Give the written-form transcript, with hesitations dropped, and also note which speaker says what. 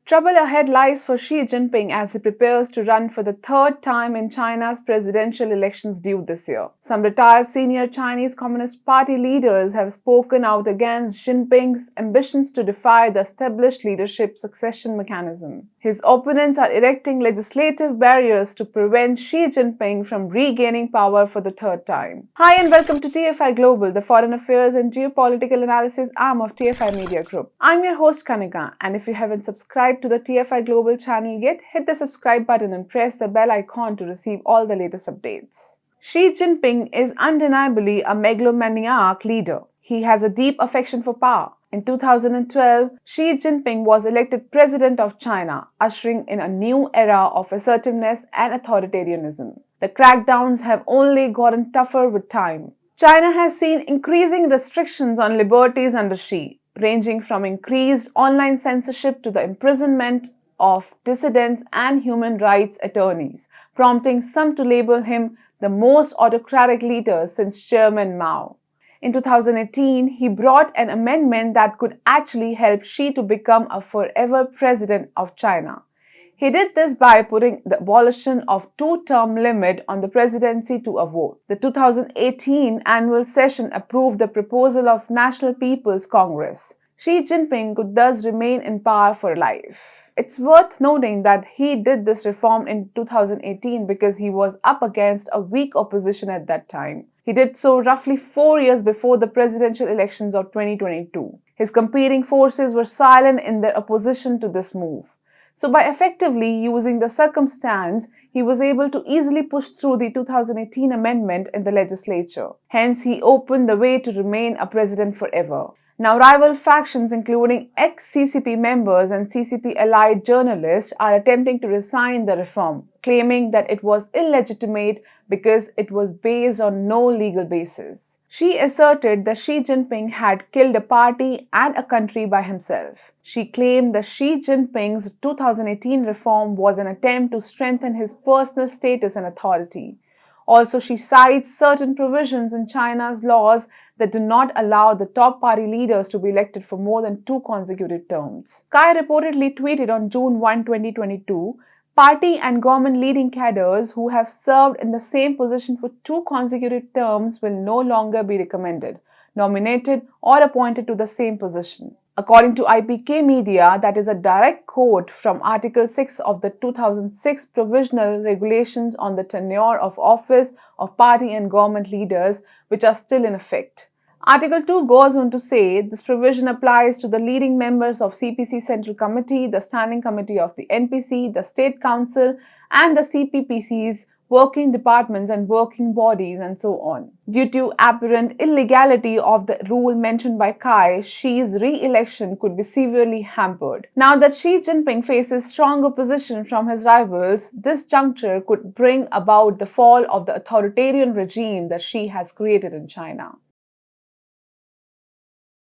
Speaker 1: Trouble ahead lies for Xi Jinping as he prepares to run for the third time in China's presidential elections due this year. Some retired senior Chinese Communist Party leaders have spoken out against Jinping's ambitions to defy the established leadership succession mechanism. His opponents are erecting legislative barriers to prevent Xi Jinping from regaining power for the third time. Hi and welcome to TFI Global, the foreign affairs and geopolitical analysis arm of TFI Media Group. I'm your host Kanika, and if you haven't subscribed to the TFI Global channel yet, hit the subscribe button and press the bell icon to receive all the latest updates. Xi Jinping is undeniably a megalomaniac leader. He has a deep affection for power. In 2012, Xi Jinping was elected president of China, ushering in a new era of assertiveness and authoritarianism. The crackdowns have only gotten tougher with time. China has seen increasing restrictions on liberties under Xi, ranging from increased online censorship to the imprisonment of dissidents and human rights attorneys, prompting some to label him the most autocratic leader since Chairman Mao. In 2018, he brought an amendment that could actually help Xi to become a forever president of China. He did this by putting the abolition of two-term limit on the presidency to a vote. The 2018 annual session approved the proposal of National People's Congress. Xi Jinping could thus remain in power for life. It's worth noting that he did this reform in 2018 because he was up against a weak opposition at that time. He did so roughly 4 years before the presidential elections of 2022. His competing forces were silent in their opposition to this move. So by effectively using the circumstance, he was able to easily push through the 2018 amendment in the legislature. Hence, he opened the way to remain a president forever. Now, rival factions including ex-CCP members and CCP-allied journalists are attempting to rescind the reform, claiming that it was illegitimate because it was based on no legal basis. She asserted that Xi Jinping had killed a party and a country by himself. She claimed that Xi Jinping's 2018 reform was an attempt to strengthen his personal status and authority. Also, she cites certain provisions in China's laws that do not allow the top party leaders to be elected for more than 2 consecutive terms. Kai reportedly tweeted on June 1, 2022, party and government leading cadres who have served in the same position for 2 consecutive terms will no longer be recommended, nominated, or appointed to the same position. According to IPK Media, that is a direct quote from Article 6 of the 2006 Provisional Regulations on the Tenure of Office of Party and Government Leaders, which are still in effect. Article 2 goes on to say this provision applies to the leading members of CPC Central Committee, the Standing Committee of the NPC, the State Council, and the CPPC's working departments and working bodies and so on. Due to apparent illegality of the rule mentioned by Kai, Xi's re-election could be severely hampered. Now that Xi Jinping faces strong opposition from his rivals, this juncture could bring about the fall of the authoritarian regime that Xi has created in China.